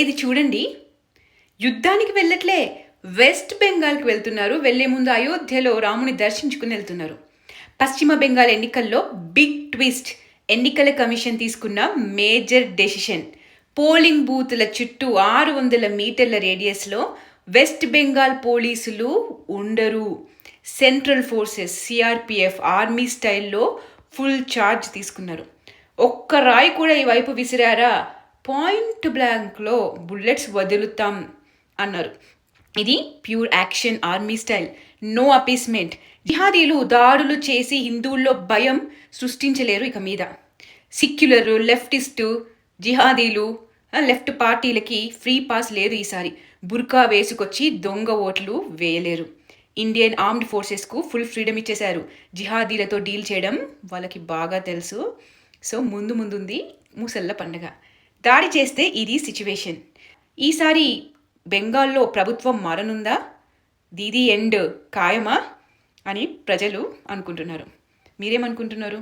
ఇది చూడండి, యుద్ధానికి వెళ్ళట్లే, వెస్ట్ బెంగాల్కి వెళ్తున్నారు. వెళ్లే ముందు అయోధ్యలో రాముని దర్శించుకుని వెళ్తున్నారు. పశ్చిమ బెంగాల్ ఎన్నికల్లో బిగ్ ట్విస్ట్. ఎన్నికల కమిషన్ తీసుకున్న మేజర్ డెసిషన్. పోలింగ్ బూతుల చుట్టూ 600 మీటర్ల రేడియస్లో వెస్ట్ బెంగాల్ పోలీసులు ఉండరు. సెంట్రల్ ఫోర్సెస్, సిఆర్పిఎఫ్, ఆర్మీ స్టైల్లో ఫుల్ ఛార్జ్ తీసుకున్నారు. ఒక్క రాయి కూడా ఈ వైపు విసిరారా పాయింట్ బ్లాంక్లో బుల్లెట్స్ వదులుతాం అన్నారు. ఇది pure action, army style, no appeasement. జిహాదీలు దాడులు చేసి హిందువుల్లో భయం సృష్టించలేరు ఇక మీద. సిక్యులరు, లెఫ్టిస్టు జిహాదీలు, లెఫ్ట్ పార్టీలకి ఫ్రీ పాస్ లేదు ఈసారి. బుర్కా వేసుకొచ్చి దొంగ ఓట్లు వేయలేరు. ఇండియన్ ఆర్మ్డ్ ఫోర్సెస్కు ఫుల్ ఫ్రీడమ్ ఇచ్చేశారు. జిహాదీలతో డీల్ చేయడం వాళ్ళకి బాగా తెలుసు. సో ముందుంది ముసళ్ళ పండగ. దాడి చేస్తే ఇది సిచ్యువేషన్. ఈసారి బెంగాల్లో ప్రభుత్వం మారనుందా, దీదీ ఎండ్ ఖాయమా అని ప్రజలు అనుకుంటున్నారు. మీరేమనుకుంటున్నారు?